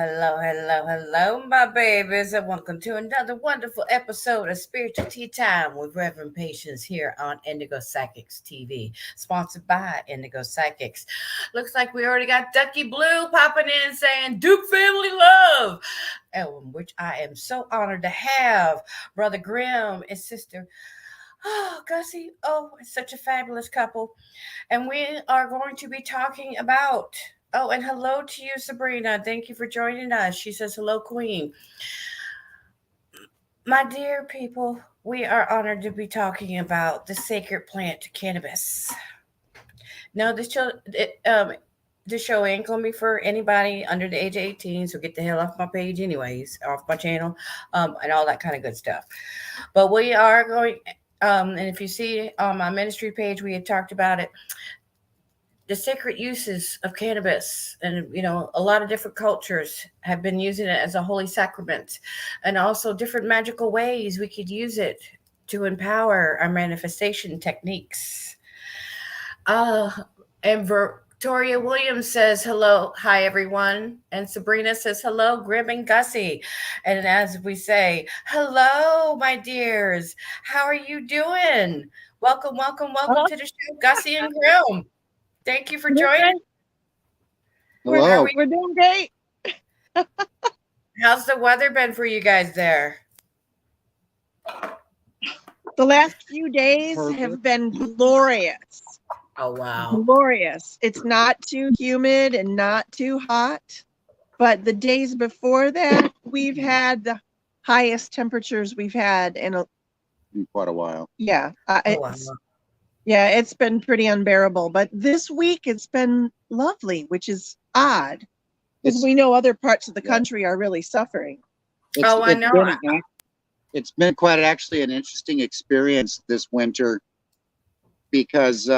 hello, my babies, and welcome to another wonderful episode of Spiritual Tea Time with Reverend Patience here on Indigo Psychics TV, sponsored by Indigo Psychics. Looks like we already got Ducky Blue popping in saying Duke family love, and which I am so honored to have. Brother Grymm and Sister Gussy. Oh, it's such a fabulous couple. And we are going to be talking about. Oh, and hello to you, Sabrina. Thank you for joining us. She says, hello, Queen. My dear people, we are honored to be talking about the sacred plant cannabis. Now, this show ain't going to be for anybody under the age of 18, so get the hell off my page anyways, off my channel, and all that kind of good stuff. But we are going, and if you see on my ministry page, we had talked about it. The sacred uses of cannabis, and a lot of different cultures have been using it as a holy sacrament, and also different magical ways we could use it to empower our manifestation techniques. And Victoria Williams says hello, hi everyone, and Sabrina says hello, Grymm and Gussy. And as we say, hello, my dears, how are you doing? Welcome to the show, Gussy and Grymm. Thank you for joining. Hello. We're doing great. How's the weather been for you guys there? The last few days have been glorious. Oh, wow. Glorious. It's not too humid and not too hot. But the days before that, we've had the highest temperatures we've had in quite a while. Yeah. Wow. Yeah, it's been pretty unbearable. But this week it's been lovely, which is odd. Because we know other parts of the country are really suffering. I know. It's been quite actually an interesting experience this winter because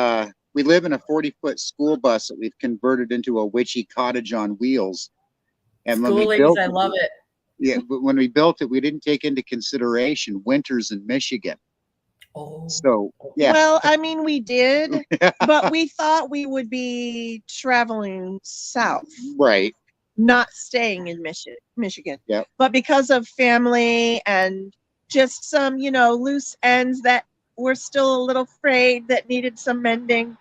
we live in a 40-foot school bus that we've converted into a witchy cottage on wheels. And when we built I love it. Yeah, but when we built it, we didn't take into consideration winters in Michigan. Oh. So, yeah. Well, I mean, we did, but we thought we would be traveling south. Right. Not staying in Michigan. Yep. But because of family and just some, loose ends that were still a little frayed that needed some mending,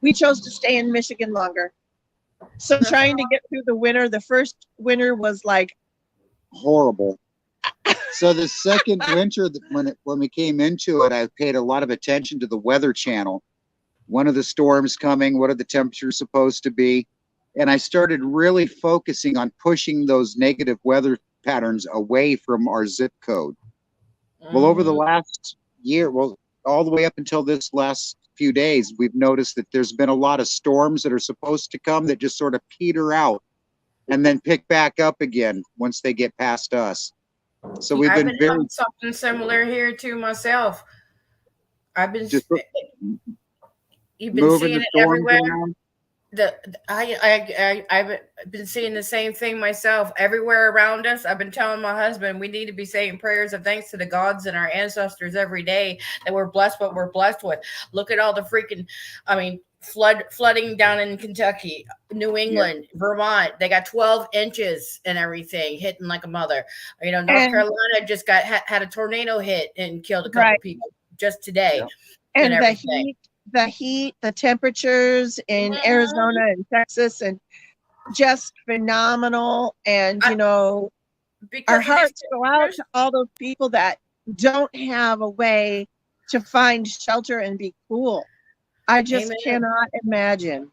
we chose to stay in Michigan longer. So trying to get through the winter, the first winter was like horrible. So the second winter, when we came into it, I paid a lot of attention to the Weather Channel. When are the storms coming? What are the temperatures supposed to be? And I started really focusing on pushing those negative weather patterns away from our zip code. Well, over the last year, all the way up until this last few days, we've noticed that there's been a lot of storms that are supposed to come that just sort of peter out and then pick back up again once they get past us. So we've been having something similar here too myself. I've been you've been seeing it everywhere. I've been seeing the same thing myself everywhere around us. I've been telling my husband we need to be saying prayers of thanks to the gods and our ancestors every day that we're blessed what we're blessed with. Look at all the freaking, flooding down in Kentucky, New England, Vermont. They got 12 inches and everything hitting like a mother. North Carolina just had a tornado hit and killed a couple people just today. Yeah. And the heat, the temperatures in Arizona and Texas, and just phenomenal. And, our hearts go out to all those people that don't have a way to find shelter and be cool. I just cannot imagine.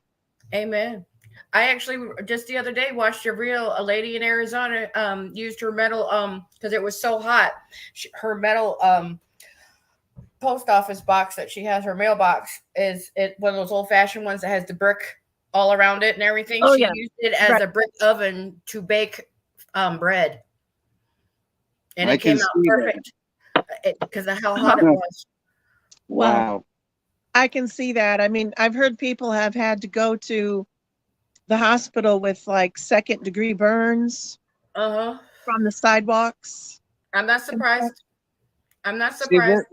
Amen. I actually just the other day watched a lady in Arizona used her metal because it was so hot. Her metal post office box that she has, her mailbox, is it one of those old fashioned ones that has the brick all around it and everything. She used it as a brick oven to bake bread, and it came out perfect because of how hot it was. Wow. I can see that. I mean, I've heard people have had to go to the hospital with like 2nd-degree burns from the sidewalks. I'm not surprised. The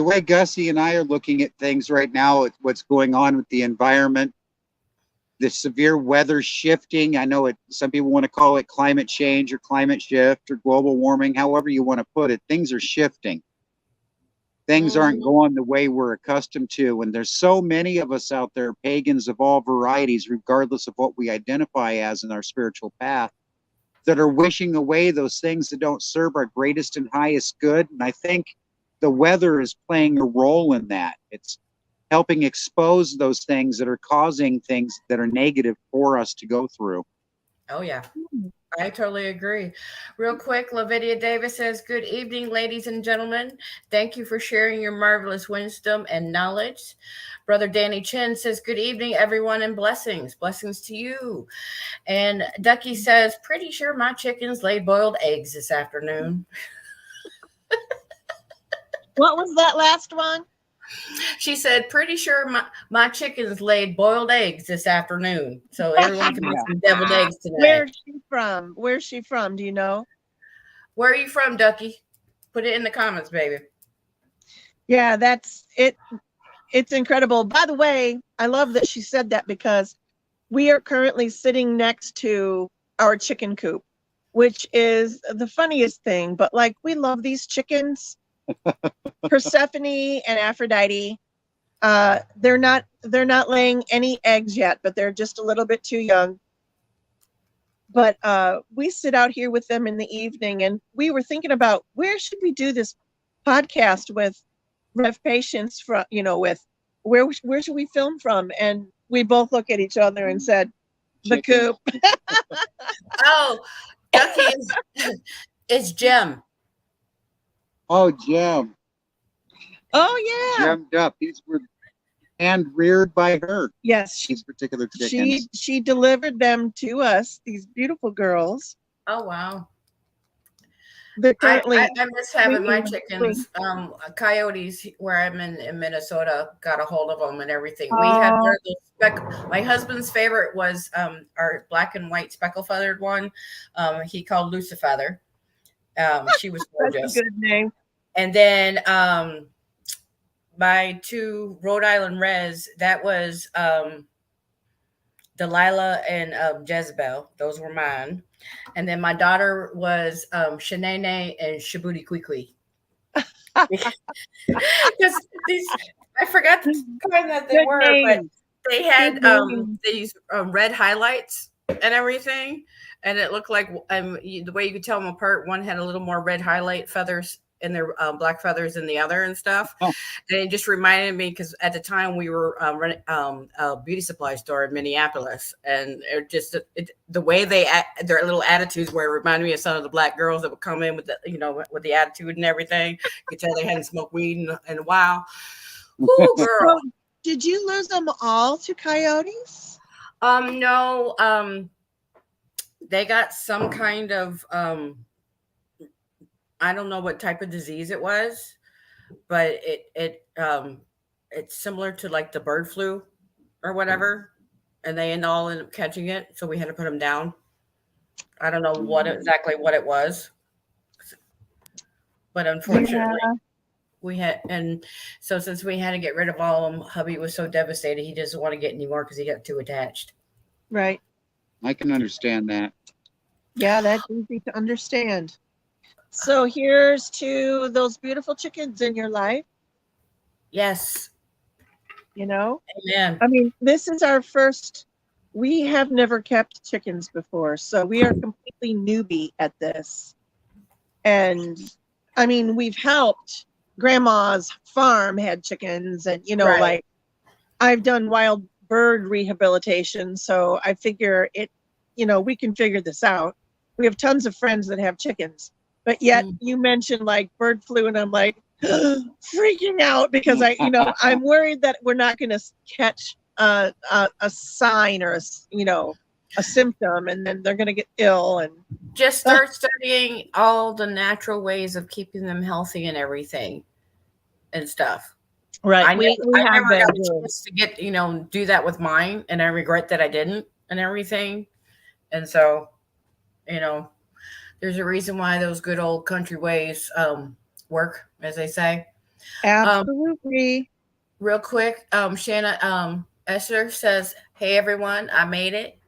way Gussy and I are looking at things right now, what's going on with the environment, the severe weather shifting. I know some people want to call it climate change or climate shift or global warming, however you want to put it. Things are shifting. Things aren't going the way we're accustomed to. And there's so many of us out there, pagans of all varieties, regardless of what we identify as in our spiritual path, that are wishing away those things that don't serve our greatest and highest good. And I think the weather is playing a role in that. It's helping expose those things that are causing things that are negative for us to go through. Oh, yeah. I totally agree. Real quick, Lavidia Davis says, good evening, ladies and gentlemen. Thank you for sharing your marvelous wisdom and knowledge. Brother Danny Chin says, good evening, everyone, and blessings. Blessings to you. And Ducky says, pretty sure my chickens laid boiled eggs this afternoon. What was that last one? She said, pretty sure my chickens laid boiled eggs this afternoon. So everyone can make some deviled eggs tonight. Where's she from? Where's she from? Do you know? Where are you from, Ducky? Put it in the comments, baby. Yeah, that's it. It's incredible. By the way, I love that she said that because we are currently sitting next to our chicken coop, which is the funniest thing. But like, we love these chickens. Persephone and Aphrodite, they're not laying any eggs yet, but they're just a little bit too young. But we sit out here with them in the evening, and we were thinking about where should we do this podcast with RevPayshence from, with where should we film from? And we both look at each other and said, the coop. Oh, Ducky is Gem. Oh, Gem. Oh, yeah. Gem Dupp. These were hand reared by her. Yes. These particular chickens. She delivered them to us, these beautiful girls. Oh, wow. They're currently I miss having my chickens. Coyotes, where I'm in Minnesota, got a hold of them and everything. We had my husband's favorite was our black and white speckle feathered one. He called Lucifeather. She was gorgeous. That's a good name. And then my two Rhode Island Reds, that was Delilah and Jezebel. Those were mine. And then my daughter was Shanae and Shabuti Quickly. Because I forgot the kind that they were, but they had these red highlights and everything. And it looked like the way you could tell them apart, one had a little more red highlight feathers in their black feathers than the other and stuff. Oh. And it just reminded me, because at the time we were running a beauty supply store in Minneapolis, and the way their little attitudes were reminded me of some of the black girls that would come in with with the attitude and everything. You could tell they hadn't smoked weed in a while. Ooh, girl. So, did you lose them all to coyotes? No. They got some kind of I don't know what type of disease it was, but it's similar to like the bird flu or whatever, and they all ended up catching it, so we had to put them down. I don't know exactly what it was, but unfortunately we had, and so since we had to get rid of all of them, hubby was so devastated. He doesn't want to get any more because he got too attached. Right. I can understand that. Yeah, that's easy to understand. So here's to those beautiful chickens in your life. Yes. Amen. I mean, this is our first, we have never kept chickens before, so we are completely newbie at this. And I mean, we've helped. Grandma's farm had chickens, and right. Like I've done wild bird rehabilitation, so I figure we can figure this out. We have tons of friends that have chickens, but yet you mentioned like bird flu, and I'm like freaking out because I'm worried that we're not going to catch a sign or a symptom, and then they're going to get ill. And just start studying all the natural ways of keeping them healthy and everything and stuff. Right. I never got a chance to get do that with mine, and I regret that I didn't and everything. And so, there's a reason why those good old country ways work, as they say. Absolutely. Real quick, Shanna, Esther says, "Hey everyone, I made it."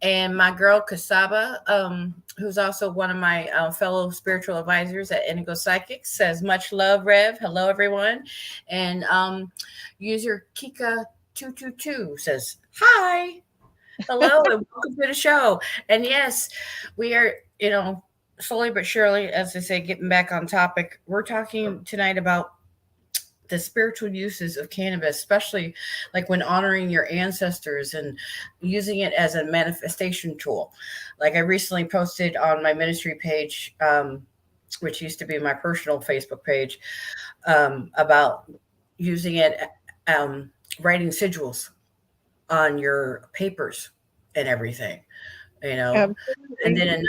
And my girl Kasaba, who's also one of my fellow spiritual advisors at Indigo Psychics, says, "Much love, Rev. Hello everyone." And user Kika222 says, "Hi, hello, and welcome to the show." And yes, we are, slowly but surely, as I say, getting back on topic. We're talking tonight about the spiritual uses of cannabis, especially like when honoring your ancestors and using it as a manifestation tool. Like I recently posted on my ministry page, which used to be my personal Facebook page, about using it, writing sigils on your papers and everything, and Absolutely. then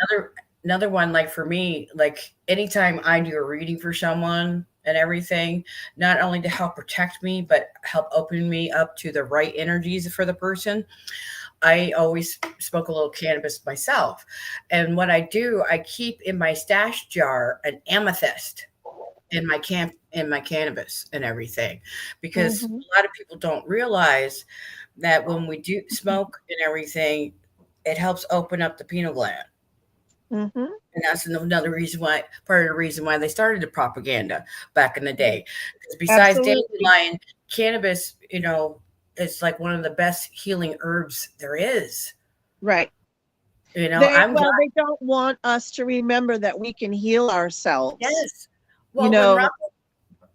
another one, like for me, like anytime I do a reading for someone and everything, not only to help protect me but help open me up to the right energies for the person, I always smoke a little cannabis myself. And what I do, I keep in my stash jar an amethyst in my cannabis and everything, because Mhm. a lot of people don't realize that when we do smoke and everything, it helps open up the pineal gland. Mhm. And that's another reason why, part of the reason why they started the propaganda back in the day. Because besides Absolutely. dandelion, cannabis, is like one of the best healing herbs there is. Right. I'm glad. They don't want us to remember that we can heal ourselves. Yes. You Well, know,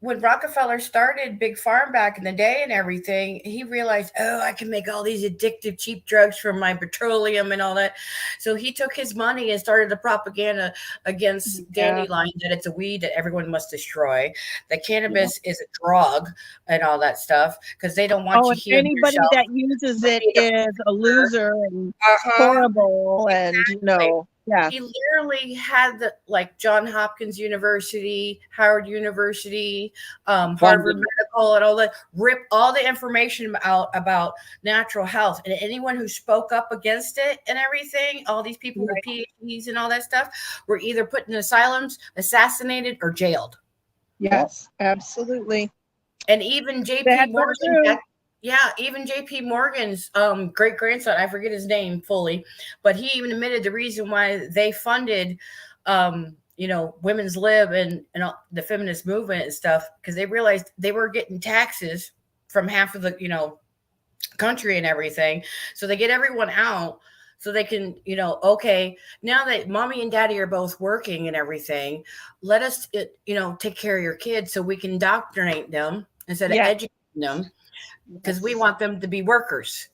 when Rockefeller started Big Farm back in the day and everything, he realized, oh, I can make all these addictive, cheap drugs from my petroleum and all that. So he took his money and started the propaganda against yeah. dandelion, that it's a weed that everyone must destroy, that Yeah. cannabis is a drug and all that stuff, because they don't want Oh, you and healing anybody yourself that uses from it being a is a freak. loser and Uh-huh. horrible, and Exactly. yeah. He literally had the like John Hopkins University, Howard University, Harvard Funding. Medical, and all that, rip all the information out about natural health. And anyone who spoke up against it and everything, all these people with Right. PhDs and all that stuff, were either put in asylums, assassinated, or jailed. Yes, absolutely. And even J.P. Sad but Morgan, true. even J.P. Morgan's great grandson, I forget his name fully, but he even admitted the reason why they funded, women's lib and all, the feminist movement and stuff, because they realized they were getting taxes from half of the country and everything, so they get everyone out. So they can, okay, now that mommy and daddy are both working and everything, let us, take care of your kids so we can indoctrinate them instead of Yeah. educating them, because we Yes. want them to be workers.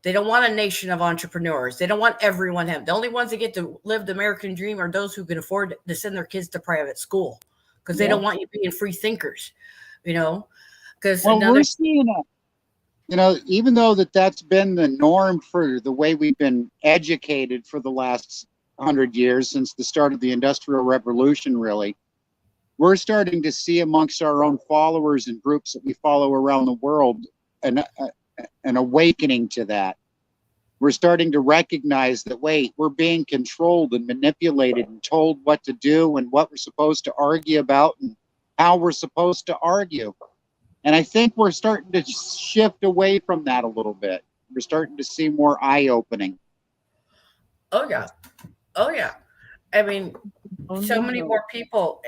They don't want a nation of entrepreneurs. They don't want everyone to have. The only ones that get to live the American dream are those who can afford to send their kids to private school, because they Yeah. don't want you being free thinkers, because Well, another. we're seeing even though that's been the norm for the way we've been educated for the last 100 years since the start of the Industrial Revolution, really, we're starting to see amongst our own followers and groups that we follow around the world an awakening to that. We're starting to recognize that, wait, we're being controlled and manipulated and told what to do and what we're supposed to argue about and how we're supposed to argue. And I think we're starting to shift away from that a little bit. We're starting to see more eye-opening. Oh yeah. Oh yeah. I mean, so many more people.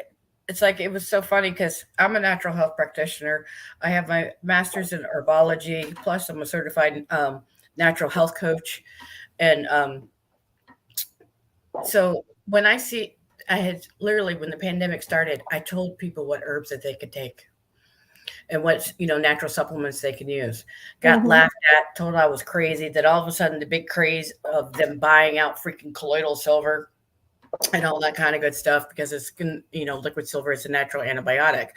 It's like, it was so funny because I'm a natural health practitioner. I have my master's in herbology, plus I'm a certified natural health coach. And so when I had literally, when the pandemic started, I told people what herbs that they could take and what, natural supplements they can use. Got Mhm. laughed at, told I was crazy. That all of a sudden the big craze of them buying out freaking colloidal silver and all that kind of good stuff, because it's, liquid silver is a natural antibiotic.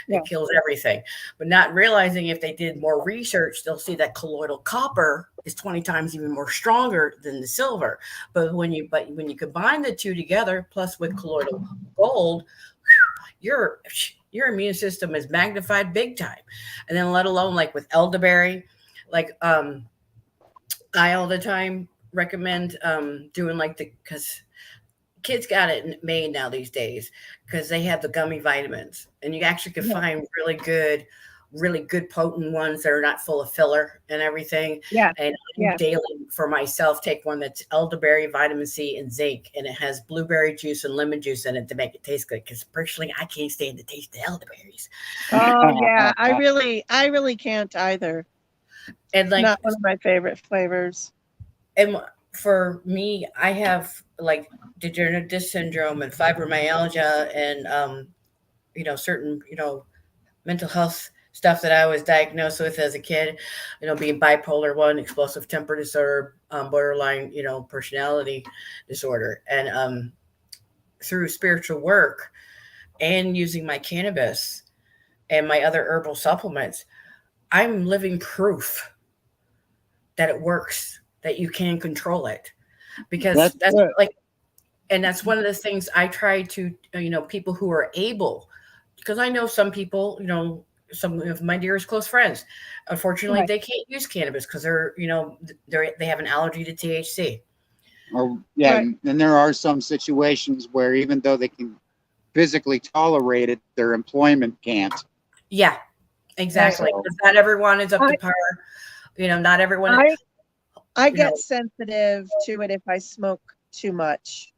Yeah. It kills everything. But not realizing, if they did more research, they'll see that colloidal copper is 20 times even more stronger than the silver. But when you combine the two together, plus with colloidal gold, your immune system is magnified big time. And then let alone like with elderberry, like I all the time recommend doing like because kids got it made now these days, because they have the gummy vitamins, and you actually could Yeah. find really good really good potent ones that are not full of filler and everything. Yeah. And I do daily for myself take one that's elderberry, vitamin C, and zinc, and it has blueberry juice and lemon juice in it to make it taste good. Because personally, I can't stand the taste of elderberries. Oh yeah, I really can't either. And like, not one of my favorite flavors. And for me, I have like degenerative disc syndrome and fibromyalgia and certain mental health stuff that I was diagnosed with as a kid, being bipolar 1, explosive temper disorder, borderline, personality disorder. And through spiritual work and using my cannabis and my other herbal supplements, I'm living proof that it works, that you can control it. Because that's like, and that's one of the things I try to, people who are able, because I know some people, some of my dearest close friends, unfortunately, they can't use cannabis because they have an allergy to THC. Oh, yeah. Right. And there are some situations where even though they can physically tolerate it, their employment can't. Yeah, exactly. So, not everyone is up to par. Not everyone. I get sensitive to it if I smoke too much.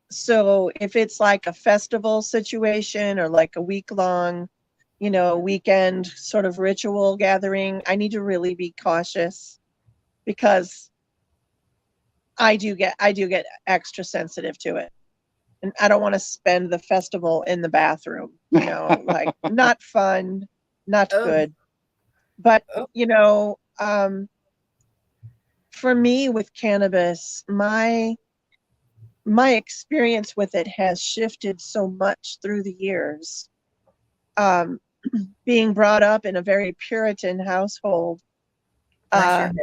So if it's like a festival situation or like a week-long, weekend sort of ritual gathering, I need to really be cautious because I do get extra sensitive to it. And I don't want to spend the festival in the bathroom, like not fun, not good. But, for me with cannabis, my experience with it has shifted so much through the years. Being brought up in a very Puritan household. And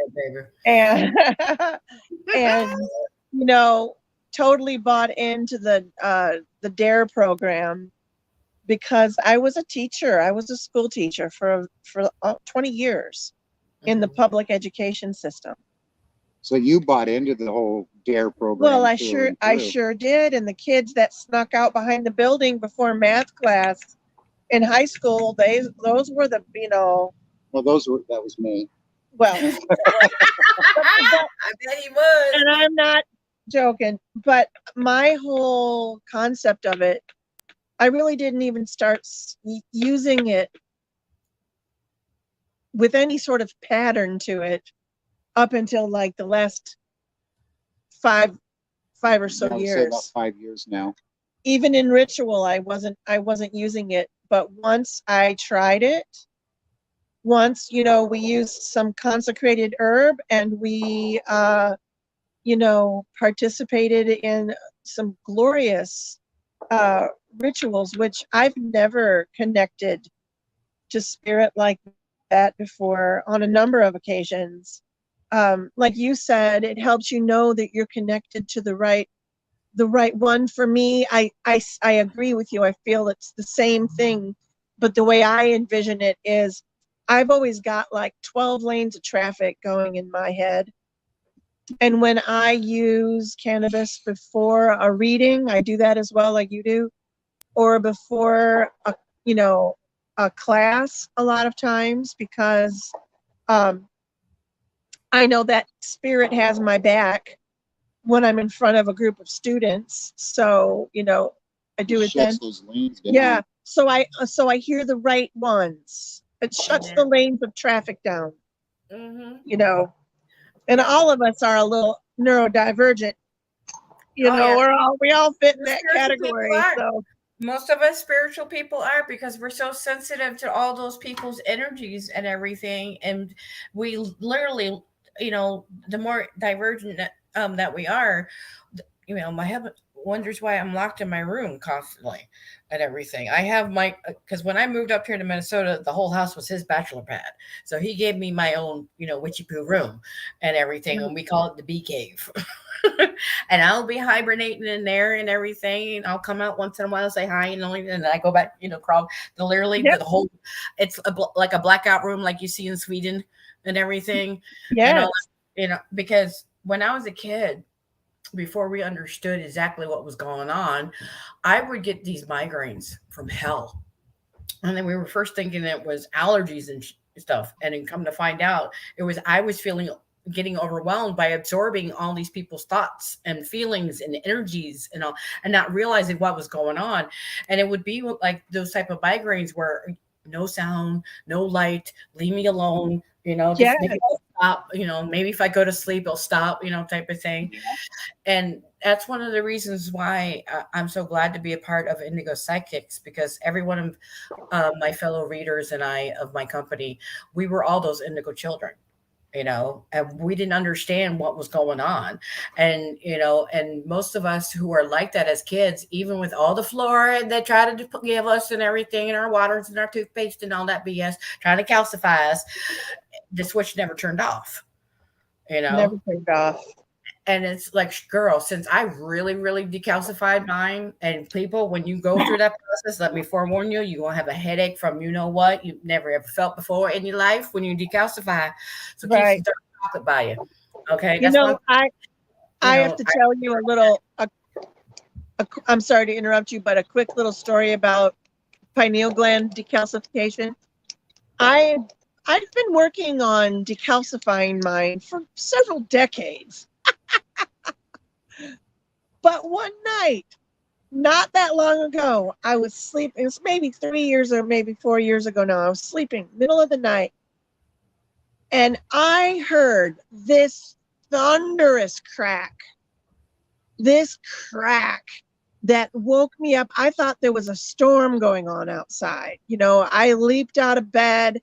totally bought into the DARE program because I was a teacher. I was a school teacher for 20 years in the public education system. So you bought into the whole DARE program? Well, I sure did. And the kids that snuck out behind the building before math class in high school, those were the Well, that was me. Well, I bet he was. And I'm not joking, but my whole concept of it, I really didn't even start using it with any sort of pattern to it up until like the last five or so years. About 5 years now. Even in ritual, I wasn't using it, but once I tried it, we used some consecrated herb and we participated in some glorious rituals, which I've never connected to spirit like that before on a number of occasions. Like you said, it helps you know that you're connected to the right one. For me, I agree with you. I feel it's the same thing, but the way I envision it is I've always got like 12 lanes of traffic going in my head. And when I use cannabis before a reading, I do that as well, like you do, or before a class a lot of times, because I know that spirit has my back when I'm in front of a group of students. So, I do it then. Those lanes down. Yeah. So I hear the right ones. It shuts the lanes of traffic down. Mm-hmm. And all of us are a little neurodivergent. We all fit in that category. So most of us spiritual people are, because we're so sensitive to all those people's energies and everything. And we literally, the more divergent that we are, my husband wonders why I'm locked in my room constantly and everything. I have because when I moved up here to Minnesota, the whole house was his bachelor pad. So he gave me my own, witchy poo room and everything. And we call it the bee cave. And I'll be hibernating in there and everything. And I'll come out once in a while, say hi, and then I go back, crawl. Literally, the whole, it's like a blackout room like you see in Sweden and everything. Yeah. Because when I was a kid, before we understood exactly what was going on, I would get these migraines from hell. And then we were first thinking it was allergies and stuff. And then come to find out, I was getting overwhelmed by absorbing all these people's thoughts and feelings and energies and all, and not realizing what was going on. And it would be like those type of migraines where no sound, no light, leave me alone, just Yes. make it stop, maybe if I go to sleep, it'll stop, type of thing. And that's one of the reasons why I'm so glad to be a part of Indigo Psychics, because every one of my fellow readers and I of my company, we were all those indigo children, and we didn't understand what was going on. And, and most of us who are like that as kids, even with all the fluoride they try to give us and everything in our waters and our toothpaste and all that BS, trying to calcify us, the switch never turned off, Never turned off. And it's like, girl, since I really, really decalcified mine, and people, when you go through that process, let me forewarn you, you're going to have a headache from what you've never ever felt before in your life when you decalcify. So keep some dark chocolate by you. Okay. I have to tell you a little, I'm sorry to interrupt you, but a quick little story about pineal gland decalcification. I've been working on decalcifying mine for several decades. But one night, not that long ago, I was sleeping. It was maybe 3 years or maybe 4 years ago now. I was sleeping, middle of the night, and I heard this thunderous crack. This crack that woke me up. I thought there was a storm going on outside. I leaped out of bed.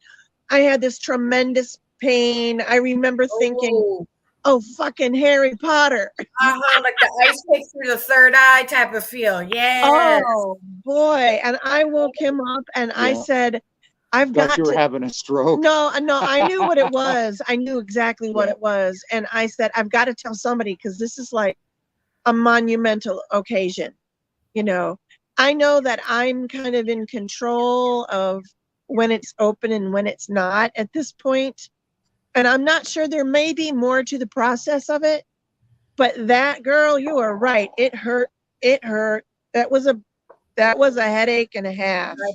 I had this tremendous pain. I remember thinking, oh, fucking Harry Potter. Like the ice takes through the third eye type of feel. Yeah. Oh, boy. And I woke him up and I said, I've got you were having a stroke. No, I knew what it was. I knew exactly what it was. And I said, I've got to tell somebody, because this is like a monumental occasion. I know that I'm kind of in control of when it's open and when it's not at this point. And I'm not sure, there may be more to the process of it, but that, girl, you are right. It hurt. That was a headache and a half. I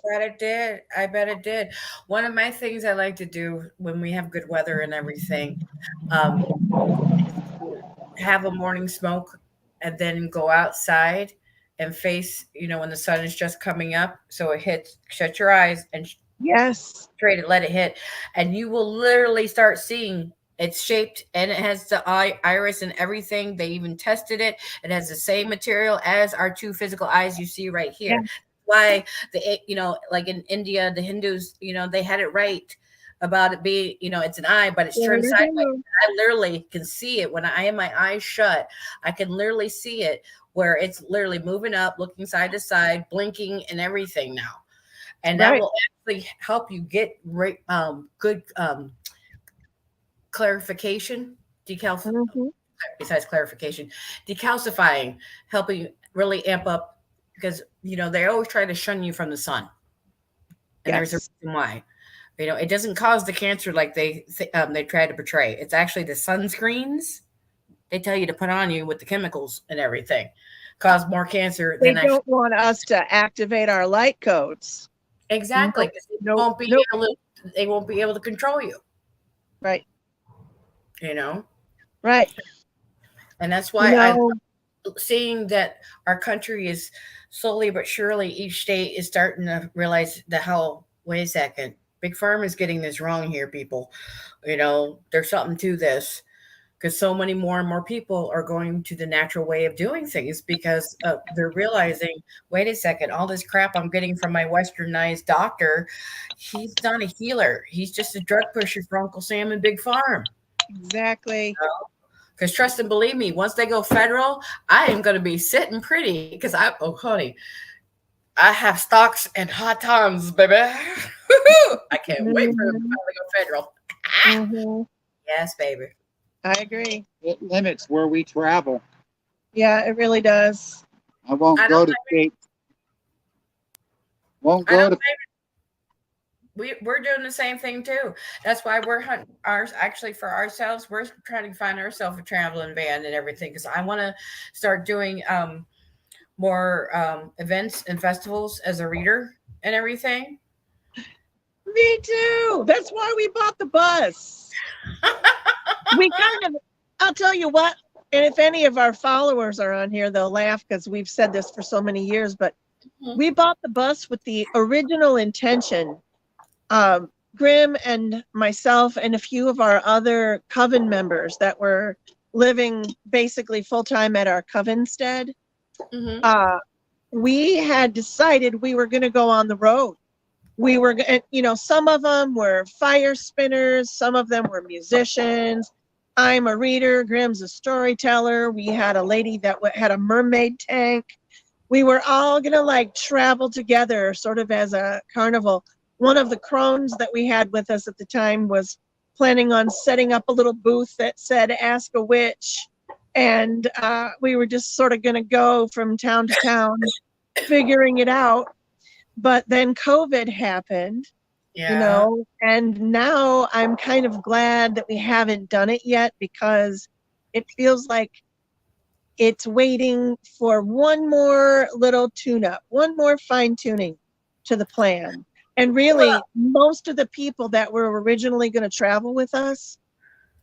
bet it did. One of my things I like to do when we have good weather and everything, have a morning smoke and then go outside and face, when the sun is just coming up. So it hits, shut your eyes and yes, straight it, let it hit. And you will literally start seeing it's shaped, and it has the iris and everything. They even tested it. It has the same material as our two physical eyes you see right here. Yeah. Why like in India, the Hindus, they had it right about it being, it's an eye, but it's turned sideways. I literally can see it when I have my eyes shut. I can literally see it where it's literally moving up, looking side to side, blinking and everything now. And that will actually help you get good clarification, besides clarification, decalcifying, helping really amp up, because, they always try to shun you from the sun. And there's a reason why. It doesn't cause the cancer like they try to portray. It's actually the sunscreens they tell you to put on you with the chemicals and everything cause more cancer. They don't want us to activate our light codes. Exactly. They won't be able to control you. Right. Right. And that's why seeing that our country is slowly but surely, each state is starting to realize wait a second, Big Pharma is getting this wrong here, people. There's something to this, because so many more and more people are going to the natural way of doing things, because they're realizing, wait a second, all this crap I'm getting from my westernized doctor, he's not a healer. He's just a drug pusher for Uncle Sam and Big Farm. Exactly. Because trust and believe me, once they go federal, I am going to be sitting pretty, because honey, I have stocks and hot tons, baby. I can't wait for them to finally go federal. Yes, baby. I agree. It limits where we travel. Yeah, it really does. I won't go to states. Won't go to. We're doing the same thing too. That's why we're hunting actually for ourselves. We're trying to find ourselves a traveling van and everything, because I want to start doing more events and festivals as a reader and everything. Me too. That's why we bought the bus. I'll tell you what, and if any of our followers are on here, they'll laugh because we've said this for so many years, but we bought the bus with the original intention. Grymm and myself and a few of our other Coven members that were living basically full-time at our Coven stead, we had decided we were going to go on the road. We were, some of them were fire spinners, some of them were musicians. I'm a reader, Grymm's a storyteller. We had a lady that had a mermaid tank. We were all going to travel together sort of as a carnival. One of the crones that we had with us at the time was planning on setting up a little booth that said, "Ask a Witch." And we were just sort of going to go from town to town, figuring it out. But then COVID happened, and now I'm kind of glad that we haven't done it yet, because it feels like it's waiting for one more little tune-up, one more fine-tuning to the plan. And really, most of the people that were originally going to travel with us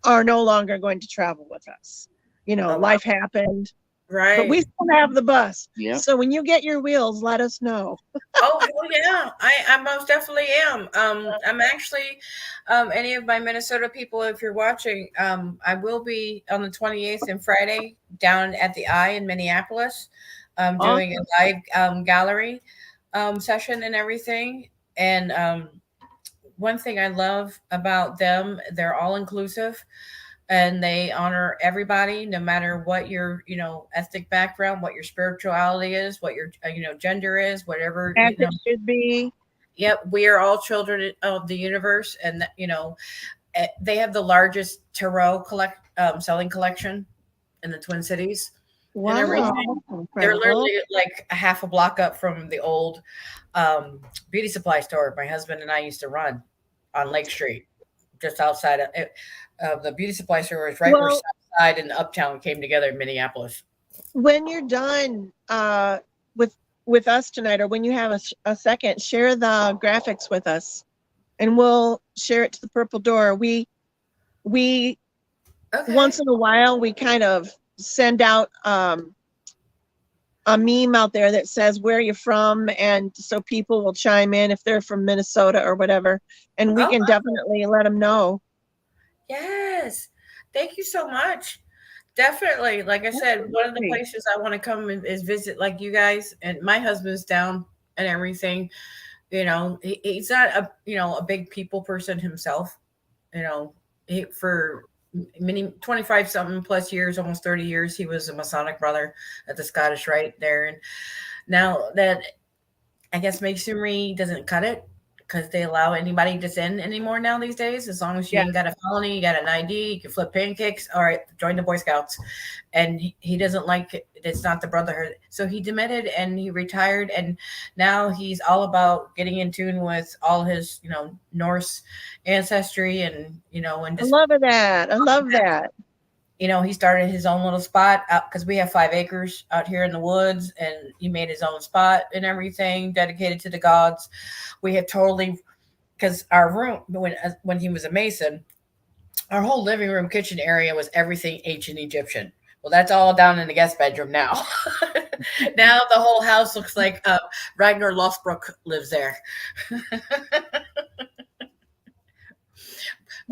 are no longer going to travel with us. Life happened. Right. But we still have the bus. Yeah. So when you get your wheels, let us know. Oh, hell yeah. I most definitely am. I'm actually, any of my Minnesota people, if you're watching, I will be on the 28th and Friday down at the Eye in Minneapolis, doing a live gallery session and everything. And one thing I love about them, they're all inclusive. And they honor everybody, no matter what your, ethnic background, what your spirituality is, what your, gender is, whatever. As it should be. Yep, we are all children of the universe, and they have the largest tarot selling collection in the Twin Cities. Wow, they're literally like a half a block up from the old beauty supply store my husband and I used to run on Lake Street, just outside of it. The beauty supply store is right where Southside and Uptown came together in Minneapolis. When you're done with us tonight, or when you have a second, share the graphics with us, and we'll share it to the Purple Door. We once in a while we kind of send out a meme out there that says where you're from, and so people will chime in if they're from Minnesota or whatever, and we can definitely let them know. Yes. Thank you so much. Definitely. Like I said, one of the places I want to come is visit, like you guys, and my husband's down and everything. He's not a big people person himself. For many 25 something plus years, almost 30 years, he was a Masonic brother at the Scottish Rite there. And now that, I guess, Masonry doesn't cut it, because they allow anybody just in anymore now these days. As long as you ain't got a felony, you got an ID, you can flip pancakes. All right, join the Boy Scouts. And he doesn't like it. It's not the brotherhood. So he demitted and he retired. And now he's all about getting in tune with all his, Norse ancestry and, and just, I love that. I love that. He started his own little spot out, because we have 5 acres out here in the woods, and he made his own spot and everything dedicated to the gods. We have totally, because our room, when he was a Mason, our whole living room, kitchen area was everything ancient Egyptian. Well, that's all down in the guest bedroom now. Now the whole house looks like Ragnar Lothbrok lives there.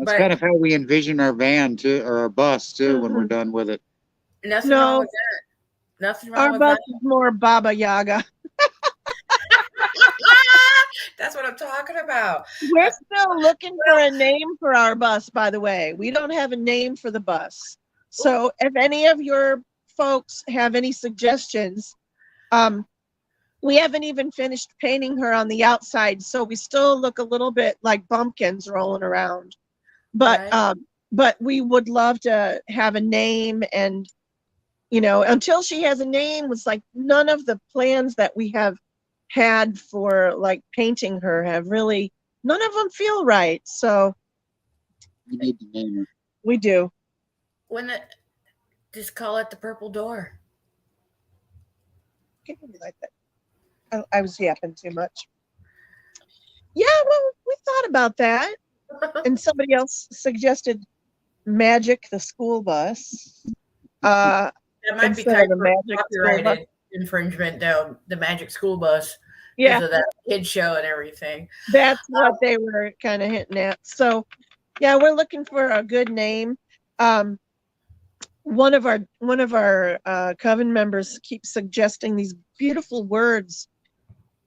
That's kind of how we envision our van too, or our bus too, when we're done with it. Nothing wrong with that. Nothing wrong with that. Our bus is more Baba Yaga. That's what I'm talking about. We're still looking for a name for our bus, by the way. We don't have a name for the bus. So if any of your folks have any suggestions, we haven't even finished painting her on the outside, so we still look a little bit like bumpkins rolling around. But we would love to have a name, and until she has a name, it's like none of the plans that we have had for like painting her have really, none of them feel right. So you need to name her. We do. Just call it the Purple Door. Like that. I was yapping too much. Yeah, well, we thought about that. And somebody else suggested Magic the school bus. That might be Instead kind of the of Magic school bus. copyrighted infringement, though, the Magic School Bus, Yeah, because of that kid show and everything. that's what they were kind of hinting at. So, yeah, we're looking for a good name. One of our Coven members keeps suggesting these beautiful words,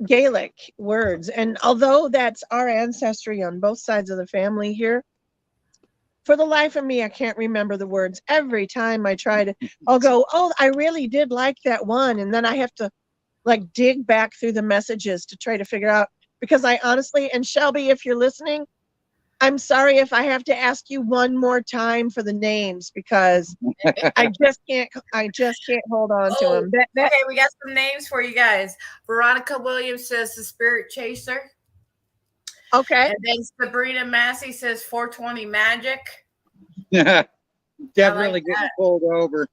Gaelic words, and although that's our ancestry on both sides of the family here, for the life of me, I can't remember the words. Every time I try to, I'll go, oh, I really did like that one. And then I have to like dig back through the messages to try to figure out, because I honestly, and Shelby, if you're listening, I'm sorry if I have to ask you one more time for the names, because I just can't hold on to them. Okay, we got some names for you guys. Veronica Williams says the Spirit Chaser. Okay. And then Sabrina Massey says 420 Magic. Definitely getting pulled over.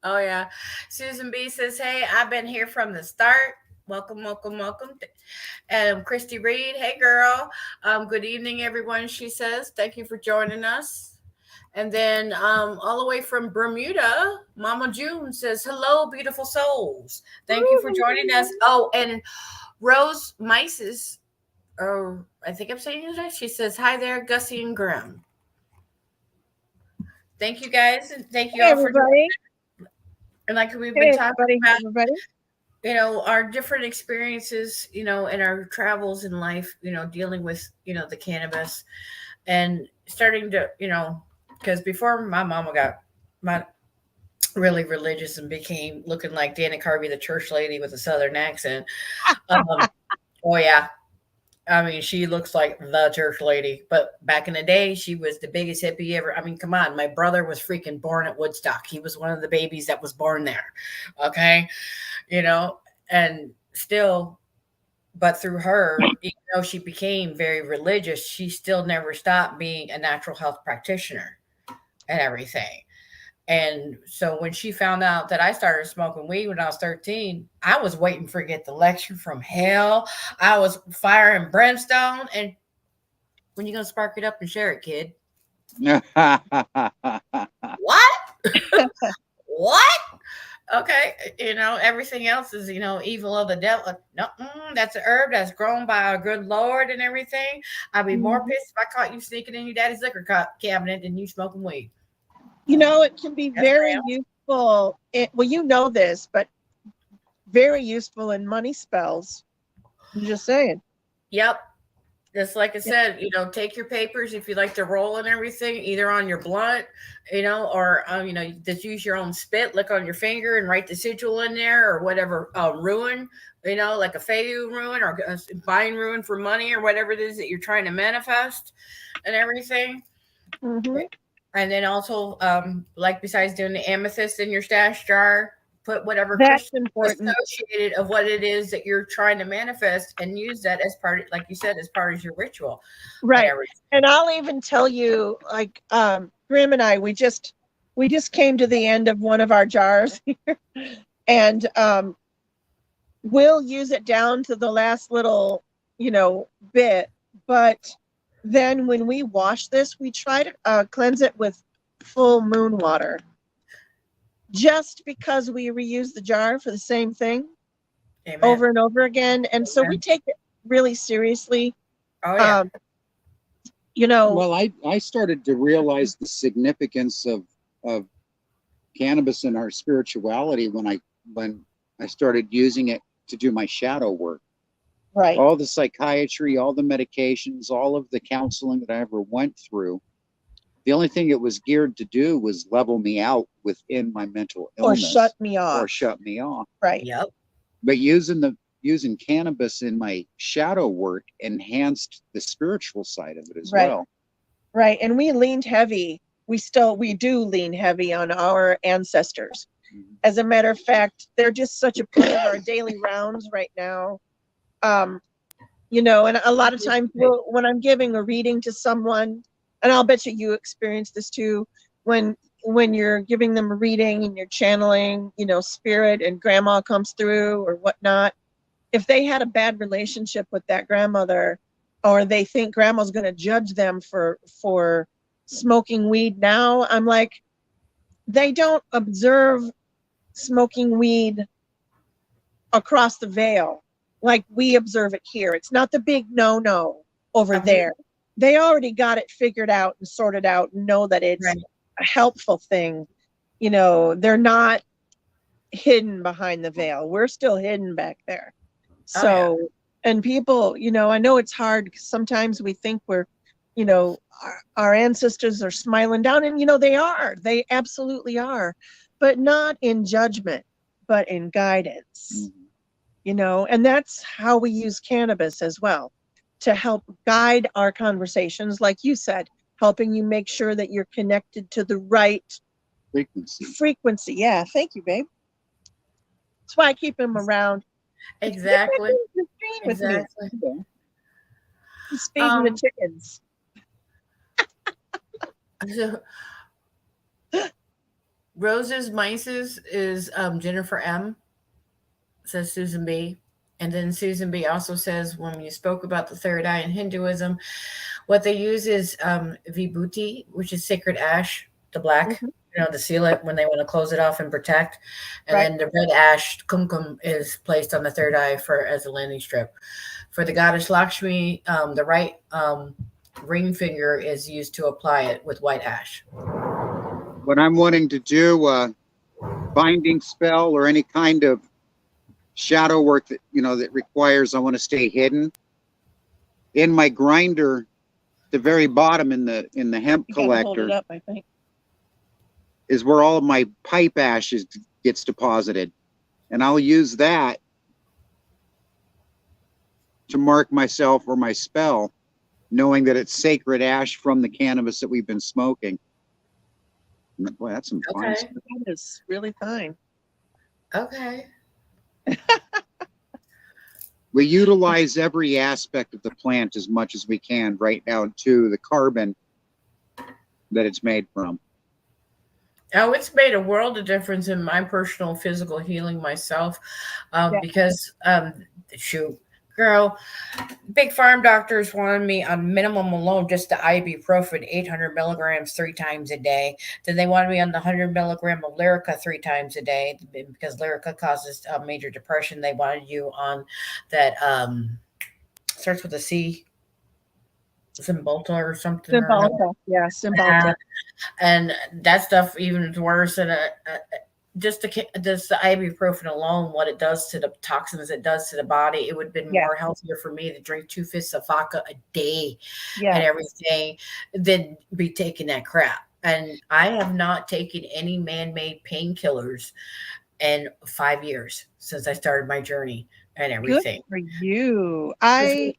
Oh, yeah. Susan B says, hey, I've been here from the start. Welcome, welcome, welcome. Christy Reed, hey, girl. Good evening, everyone, she says. Thank you for joining us. And then all the way from Bermuda, Mama June says, hello, beautiful souls. Thank you for joining us. Oh, and Rose Mises, I think I'm saying it right. She says, hi there, Gussy and Grymm. Thank you, guys. And thank you all for joining. And like we've been talking about, you know, our different experiences, you know, in our travels in life, you know, dealing with, you know, the cannabis and starting to, you know, because before my mama got really religious and became looking like Dana Carvey, the church lady with a Southern accent. Oh, yeah. I mean, she looks like the church lady, but back in the day, she was the biggest hippie ever. I mean, come on. My brother was freaking born at Woodstock. He was one of the babies that was born there. Okay. You know, and still, but through her, even though she became very religious, she still never stopped being a natural health practitioner and everything. And so when she found out that I started smoking weed when I was 13, I was waiting for get the lecture from hell. I was fire and brimstone. And when you gonna spark it up and share it, kid? What? What? Okay, you know, everything else is, you know, evil of the devil. No, that's an herb that's grown by a good Lord and everything. I'd be more pissed if I caught you sneaking in your daddy's liquor cabinet than you smoking weed. You know, it can be very useful. Well, you know this, but very useful in money spells. I'm just saying. Yep. Just like I said, you know, take your papers if you like to roll and everything, either on your blunt, you know, or, you know, just use your own spit, lick on your finger and write the sigil in there or whatever, ruin, you know, like a Feu ruin or buying ruin for money or whatever it is that you're trying to manifest and everything. Mm-hmm. And then also, like besides doing the amethyst in your stash jar, put whatever that's crystal important associated of what it is that you're trying to manifest and use that as part of, like you said, as part of your ritual. Right. And I'll even tell you, like, Grymm and I, we just came to the end of one of our jars here, and we'll use it down to the last little, you know, bit. But then when we wash this, we try to cleanse it with full moon water, just because we reuse the jar for the same thing over and over again. And so we take it really seriously. Oh, yeah. You know, well, I started to realize the significance of cannabis in our spirituality when I started using it to do my shadow work. Right. All the psychiatry, all the medications, all of the counseling that I ever went through, the only thing it was geared to do was level me out within my mental illness. Or shut me off. Or shut me off. Right. Yep. But using cannabis in my shadow work enhanced the spiritual side of it as well. Right. And we leaned heavy. We do lean heavy on our ancestors. Mm-hmm. As a matter of fact, they're just such a part of our daily rounds right now. You know, and a lot of times when I'm giving a reading to someone, and I'll bet you experience this too, when you're giving them a reading and you're channeling, you know, spirit and grandma comes through or whatnot, if they had a bad relationship with that grandmother, or they think grandma's going to judge them for smoking weed now. I'm like, they don't observe smoking weed across the veil like we observe it here. It's not the big no over there. They already got it figured out and sorted out and know that it's a helpful thing. You know, they're not hidden behind the veil. We're still hidden back there. So, and people, you know, I know it's hard because sometimes we think we're, you know, our ancestors are smiling down, and, you know, they absolutely are, but not in judgment, but in guidance, you know, and that's how we use cannabis as well, to help guide our conversations. Like you said, helping you make sure that you're connected to the right frequency. Yeah. Thank you, babe. That's why I keep him around. Exactly. With me. He's feeding the chickens. So, Rose's Mices is Jennifer M. Says Susan B. And then Susan B. also says, when you spoke about the third eye in Hinduism, what they use is vibhuti, which is sacred ash, the black, you know, to seal it when they want to close it off and protect. And then the red ash, kumkum, is placed on the third eye as a landing strip. For the goddess Lakshmi, the right ring finger is used to apply it with white ash. When I'm wanting to do a binding spell or any kind of shadow work that, you know, that requires I want to stay hidden, in my grinder, the very bottom in the hemp collector, hold it up, I think, is where all of my pipe ash gets deposited, and I'll use that to mark myself or my spell, knowing that it's sacred ash from the cannabis that we've been smoking. Boy, that's some fine stuff. That is really fine. Okay. We utilize every aspect of the plant as much as we can right now, to the carbon that it's made from. Oh, it's made a world of difference in my personal physical healing myself, because shoot, girl, big farm doctors wanted me on minimum alone, just the ibuprofen, 800 milligrams 3 times a day. Then they wanted me on the 100 milligram of Lyrica 3 times a day, because Lyrica causes major depression. They wanted you on that starts with a C, Cymbalta or something. Cymbalta, yeah, Cymbalta. And that stuff even is worse than just the ibuprofen alone, what it does to the toxins it does to the body. It would have been more healthier for me to drink 2 fists of vodka a day and everything than be taking that crap. And I have not taken any man-made painkillers in 5 years since I started my journey and everything. Good for you. I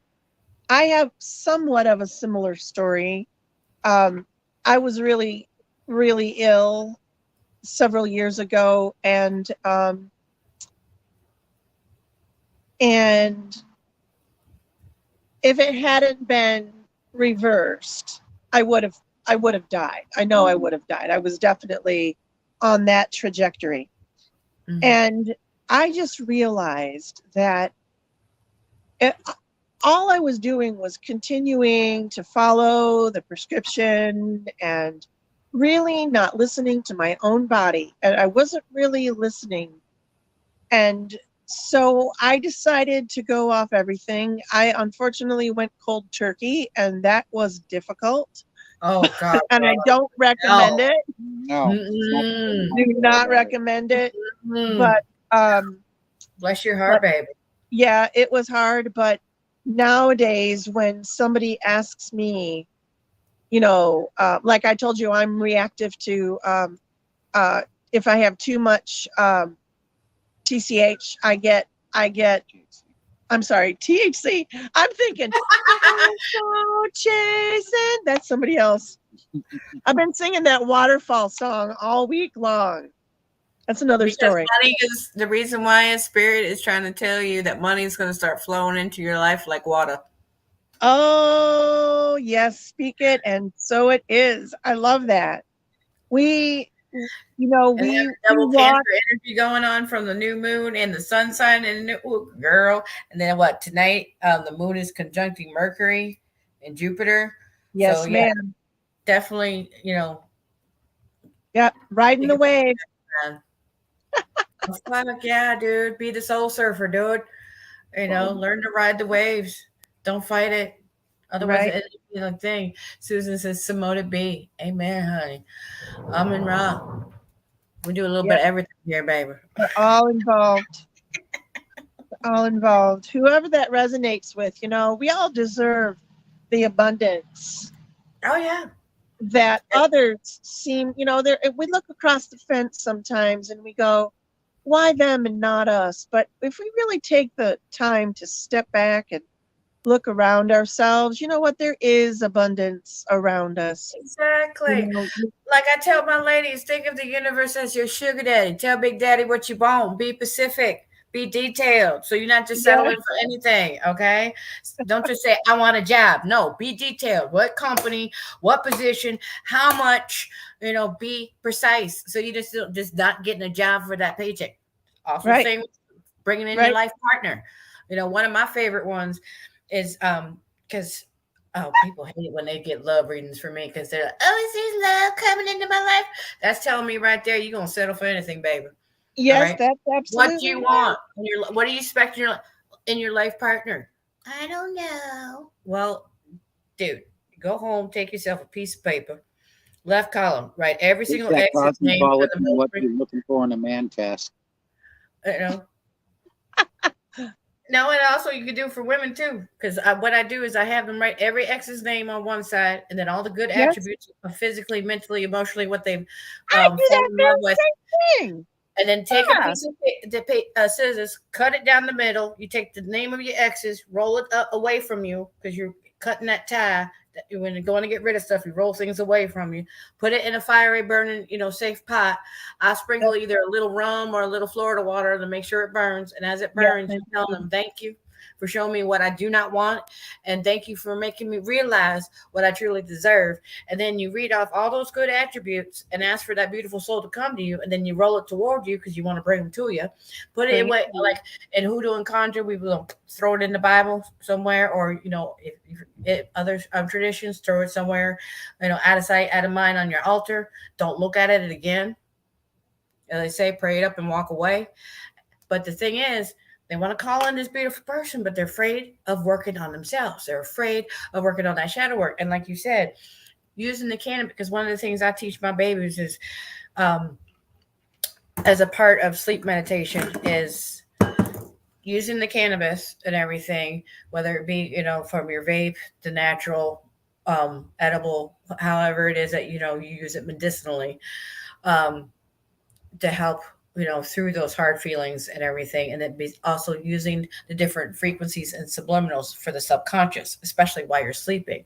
have somewhat of a similar story. I was really, really ill several years ago, and if it hadn't been reversed, I would have died. I know I would have died. I was definitely on that trajectory. And I just realized that all I was doing was continuing to follow the prescription and really not listening to my own body. And I wasn't really listening. And so I decided to go off everything. I unfortunately went cold turkey, and that was difficult. Oh, God. And I don't recommend it. No. Do not recommend it. But bless your heart, baby. Yeah, it was hard. But nowadays, when somebody asks me, you know, like I told you, I'm reactive to if I have too much TCH, I get I'm sorry, THC. I'm thinking, so chasing. That's somebody else. I've been singing that waterfall song all week long. That's another story. Money is the reason why a spirit is trying to tell you that money is going to start flowing into your life like water. Oh, yes, speak it. And so it is. I love that. We You know, And we double walk. cancer energy going on from the new moon and the sun sign and the new girl. And then what? Tonight, the moon is conjuncting Mercury and Jupiter. Yes, So yeah, ma'am. definitely, Yep, riding the wave. Oh, fuck yeah, dude. Be the soul surfer, dude. Learn to ride the waves. Don't fight it. Otherwise, Right. it'll be a thing. Susan says, Simona B. Amen, honey. I'm in Ra. We do a little bit of everything here, baby. We're all involved. All involved. Whoever that resonates with, we all deserve the abundance. Oh, yeah. That others seem, we look across the fence sometimes and we go, why them and not us? But if we really take the time to step back and look around ourselves, you know what? There is abundance around us. Exactly. Like I tell my ladies, think of the universe as your sugar daddy. Tell Big Daddy what you want. Be specific. Be detailed. So you're not just settling for anything. Okay. Don't just say, I want a job. No, be detailed. What company, what position, how much, be precise. So you just not getting a job for that paycheck. Also same bringing in your life partner. One of my favorite ones is because people hate it when they get love readings from me because they're like, oh, is this love coming into my life? That's telling me right there you're gonna settle for anything, baby. Yes, that's absolutely what do you want. What do you expect in your life partner? I don't know. Well, dude, go home, take yourself a piece of paper, left column, write every single ex's name for the what you're looking for in a man test. No, and also you can do it for women too, because what I do is I have them write every ex's name on one side, and then all the good attributes of physically, mentally, emotionally, what they've fallen in love with. Thing. And then take a piece of scissors, cut it down the middle. You take the name of your exes, roll it up away from you because you're cutting that tie. When you're going to get rid of stuff, you roll things away from you. Put it in a fiery, burning, safe pot. I sprinkle either a little rum or a little Florida water to make sure it burns. And as it burns, you tell them, thank you for showing me what I do not want. And thank you for making me realize what I truly deserve. And then you read off all those good attributes and ask for that beautiful soul to come to you. And then you roll it toward you because you want to bring them to you. Put it away, like in Hoodoo and Conjure, we will throw it in the Bible somewhere, or, if other traditions, throw it somewhere, out of sight, out of mind on your altar. Don't look at it again. As they say, pray it up and walk away. But the thing is, they want to call in this beautiful person, but they're afraid of working on themselves. They're afraid of working on that shadow work. And like you said, using the cannabis, because one of the things I teach my babies is, as a part of sleep meditation, is using the cannabis and everything, whether it be, from your vape, the natural, edible, however it is that, you use it medicinally, to help through those hard feelings and everything. And then be also using the different frequencies and subliminals for the subconscious, especially while you're sleeping.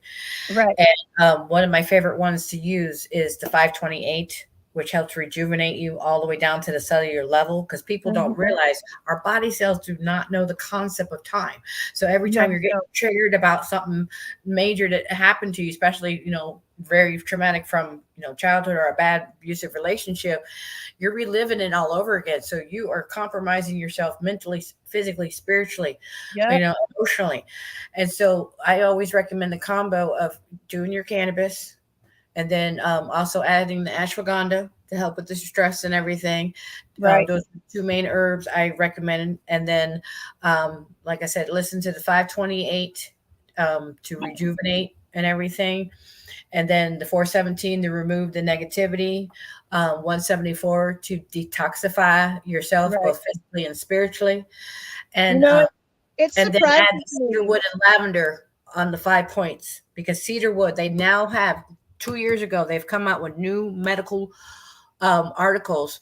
Right. And one of my favorite ones to use is the 528, which helps rejuvenate you all the way down to the cellular level, because people don't realize our body cells do not know the concept of time. So every time you're getting triggered about something major that happened to you, especially, very traumatic from, childhood or a bad abusive relationship, you're reliving it all over again. So you are compromising yourself mentally, physically, spiritually, emotionally. And so I always recommend the combo of doing your cannabis, and then also adding the ashwagandha to help with the stress and everything. Those are the two main herbs I recommend. And then, like I said, listen to the 528 to rejuvenate and everything. And then the 417 to remove the negativity, 174 to detoxify yourself, both physically and spiritually. And, it's and then add the cedarwood and lavender on the 5 points, because cedarwood, they now have, 2 years ago, they've come out with new medical articles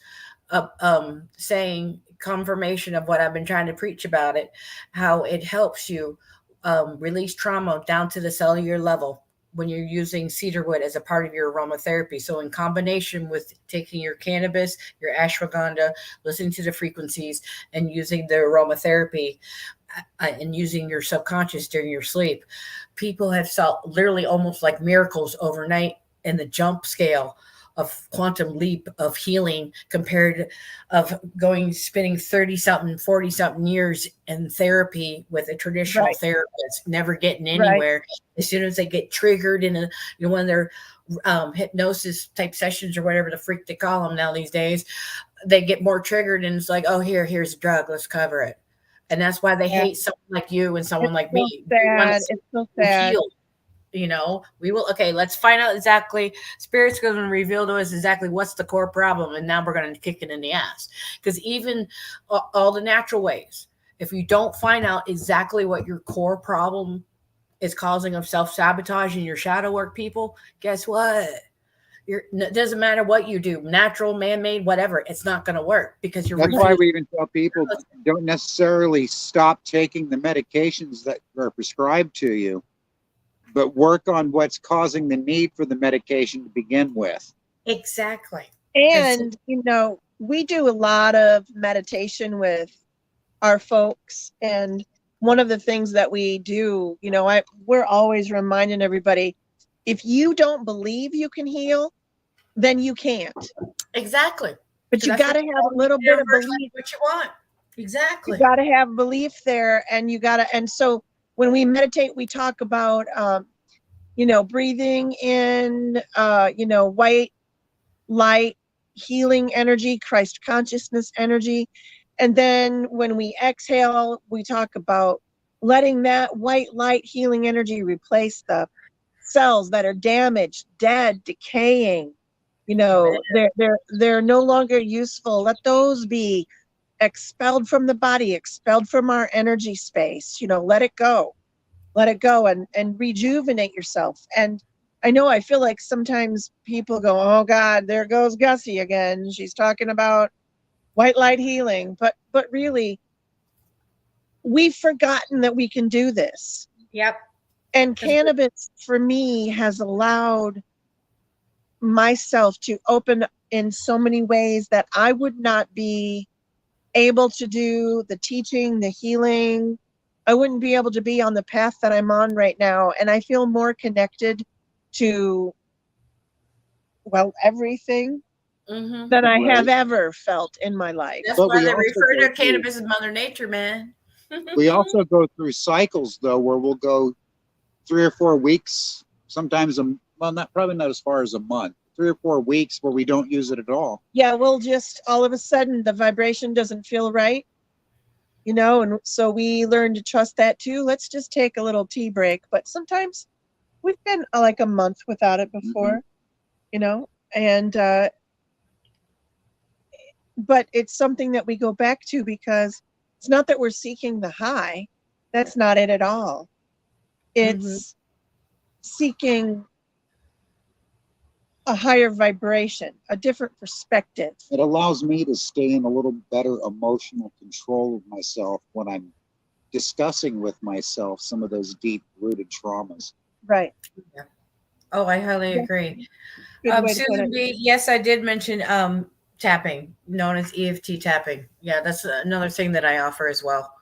saying confirmation of what I've been trying to preach about it, how it helps you release trauma down to the cellular level when you're using cedarwood as a part of your aromatherapy. So in combination with taking your cannabis, your ashwagandha, listening to the frequencies, and using the aromatherapy, and using your subconscious during your sleep, people have felt literally almost like miracles overnight in the jump scale quantum leap of healing compared of spending 30 something, 40 something years in therapy with a traditional Right. therapist, never getting Right. anywhere. As soon as they get triggered in one of their hypnosis type sessions or whatever the freak they call them now these days, they get more triggered and it's like, oh, here's a drug, let's cover it. And that's why they hate someone like you and someone like me. Sad. It's so sad. Heal. We will, okay, let's find out exactly, Spirit's going to reveal to us exactly what's the core problem, and now we're going to kick it in the ass. Because even all the natural ways, if you don't find out exactly what your core problem is causing of self-sabotage in your shadow work, people, guess what? It doesn't matter what you do, natural, man-made, whatever, it's not going to work because you're. That's why we even tell people don't necessarily stop taking the medications that are prescribed to you, but work on what's causing the need for the medication to begin with. Exactly. And, we do a lot of meditation with our folks. And one of the things that we do, we're always reminding everybody, if you don't believe you can heal, then you can't. Exactly. But you got to have a little bit of belief. What you want. Exactly. You got to have belief there. And so when we meditate, we talk about, breathing in, white light, healing energy, Christ consciousness energy. And then when we exhale, we talk about letting that white light healing energy replace the cells that are damaged, dead, decaying. They're no longer useful. Let those be expelled from the body, expelled from our energy space. Let it go and rejuvenate yourself. And I feel like sometimes people go, oh God, there goes Gussy again, she's talking about white light healing, but really we've forgotten that we can do this. Yep. And cannabis for me has allowed myself to open in so many ways that I would not be able to do the teaching, the healing. I wouldn't be able to be on the path that I'm on right now. And I feel more connected to, everything than I have ever felt in my life. That's why they refer to cannabis as Mother Nature, man. We also go through cycles, though, where we'll go 3 or 4 weeks, sometimes, probably not as far as a month, 3 or 4 weeks where we don't use it at all. Yeah, we'll just, all of a sudden, the vibration doesn't feel right. And so we learn to trust that too. Let's just take a little tea break. But sometimes we've been like a month without it before, but it's something that we go back to because it's not that we're seeking the high. That's not it at all. It's seeking a higher vibration, a different perspective. It allows me to stay in a little better emotional control of myself when I'm discussing with myself some of those deep-rooted traumas. Right. Yeah. Oh, I highly agree. Good Susan B., yes, I did mention tapping, known as EFT tapping. Yeah, that's another thing that I offer as well.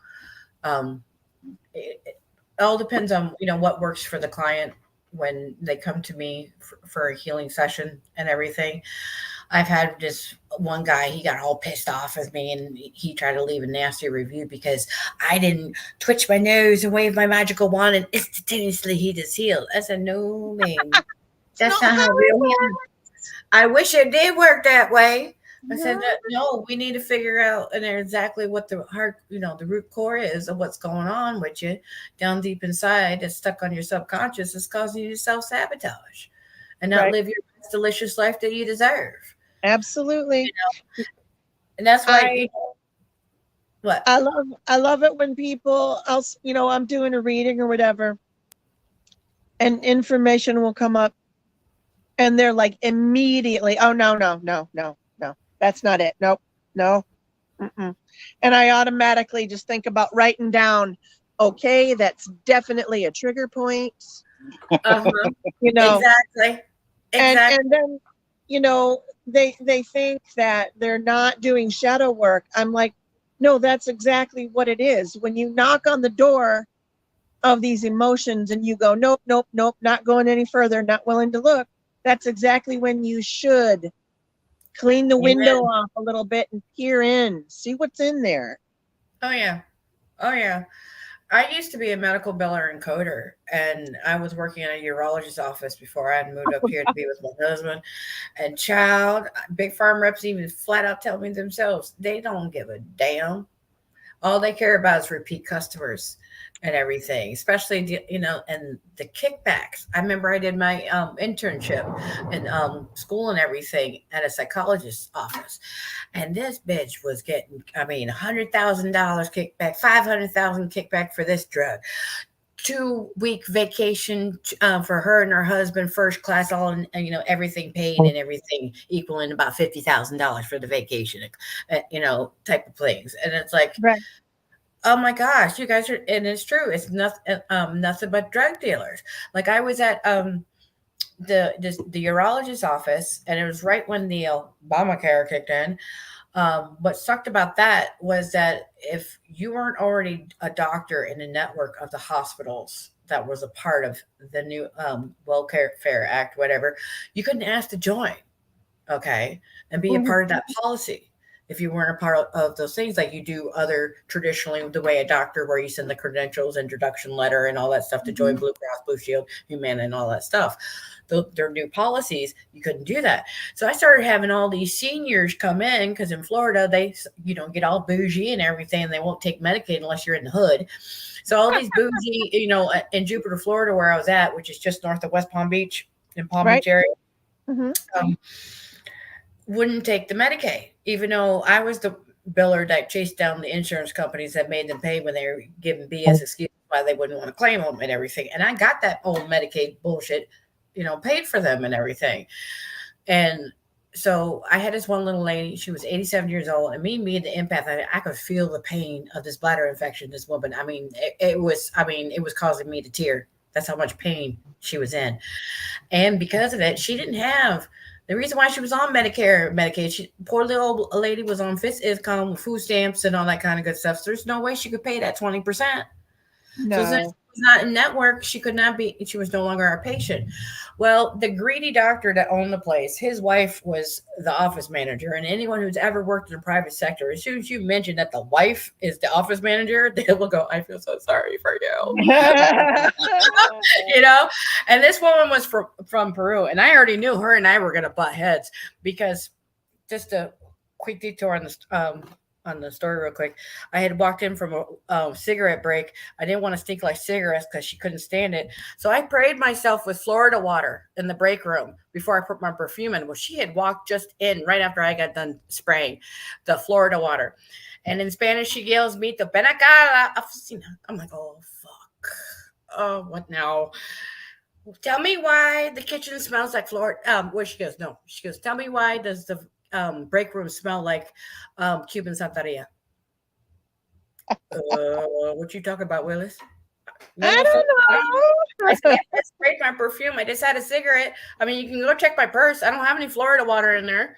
It all depends on, what works for the client when they come to me for a healing session and everything. I've had this one guy, he got all pissed off with me and he tried to leave a nasty review because I didn't twitch my nose and wave my magical wand and instantaneously he just healed. I said, no, man, that's not how real healing. I wish it did work that way. I said, no, we need to figure out exactly what the heart, the root core is of what's going on with you down deep inside that's stuck on your subconscious is causing you to self-sabotage and not live your best delicious life that you deserve. Absolutely. And that's why what? I love it when people I'm doing a reading or whatever and information will come up and they're like immediately, oh no. That's not it. Nope. No. Mm-mm. And I automatically just think about writing down, okay, that's definitely a trigger point. Exactly. And then, they think that they're not doing shadow work. I'm like, no, that's exactly what it is. When you knock on the door of these emotions and you go, nope, not going any further, not willing to look, that's exactly when you should clean the window off a little bit and peer in, see what's in there. Oh yeah. Oh yeah. I used to be a medical biller and coder, and I was working in a urologist's office before I had moved up here to be with my husband. And child, big farm reps even flat out tell me themselves they don't give a damn. All they care about is repeat customers and everything, especially and the kickbacks. I remember I did my internship in school and everything at a psychologist's office, and this bitch was getting, $100,000 kickback, 500,000 kickback for this drug. 2-week vacation for her and her husband, first class, all in, everything paid and everything equaling about $50,000 for the vacation, type of things. And it's like, Right. oh my gosh, you guys are, and it's true. It's nothing but drug dealers. Like I was at the urologist's office, and it was right when the Obamacare kicked in. What sucked about that was that if you weren't already a doctor in a network of the hospitals that was a part of the new Welfare Act, whatever, you couldn't ask to join, okay, and be a part of that policy. If you weren't a part of those things, like you do other traditionally the way a doctor, where you send the credentials, introduction letter, and all that stuff to join Blue Cross, Blue Shield, Humana, and all that stuff. Their new policies, you couldn't do that. So I started having all these seniors come in, because in Florida they get all bougie and everything, and they won't take Medicaid unless you're in the hood. So all these bougie, in Jupiter, Florida, where I was at, which is just north of West Palm Beach, in Palm Beach area, wouldn't take the Medicaid, even though I was the biller that chased down the insurance companies that made them pay when they were giving BS excuses why they wouldn't want to claim them and everything. And I got that old Medicaid bullshit, paid for them and everything. And so I had this one little lady, she was 87 years old, and me being the empath, I could feel the pain of this bladder infection, this woman. It was causing me to tear. That's how much pain she was in. And because of it, she didn't have the reason why she was on Medicare, Medicaid. Poor little old lady was on fixed income, food stamps, and all that kind of good stuff. So there's no way she could pay that 20%. No. So since she was not in network, she could not be. She was no longer our patient. Well, the greedy doctor that owned the place, his wife was the office manager, and anyone who's ever worked in the private sector, as soon as you mention that the wife is the office manager, they will go, "I feel so sorry for you." And this woman was from Peru, and I already knew her and I were going to butt heads, because just a quick detour on the story real quick. I had walked in from a cigarette break. I didn't want to stink like cigarettes because she couldn't stand it. So I sprayed myself with Florida water in the break room before I put my perfume in. Well, she had walked just in right after I got done spraying the Florida water. And in Spanish, she yells, "Mito, ven acá, oficina." I'm like, oh, fuck. Oh, what now? Tell me why the kitchen smells like Florida. Well, she goes, no. She goes, tell me why does the break room smell like Cuban Santeria? What you talking about, Willis? No, I don't know. I sprayed my perfume. I just had a cigarette. You can go check my purse. I don't have any Florida water in there.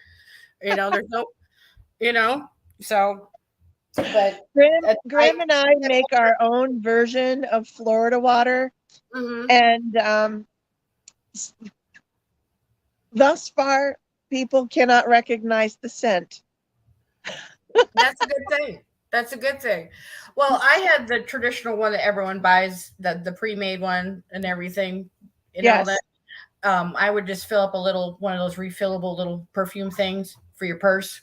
There's no, so. But Grymm and I make our own version of Florida water, and thus far, people cannot recognize the scent. That's a good thing. That's a good thing. Well, I had the traditional one that everyone buys, the pre-made one and everything. All that. I would just fill up one of those refillable little perfume things for your purse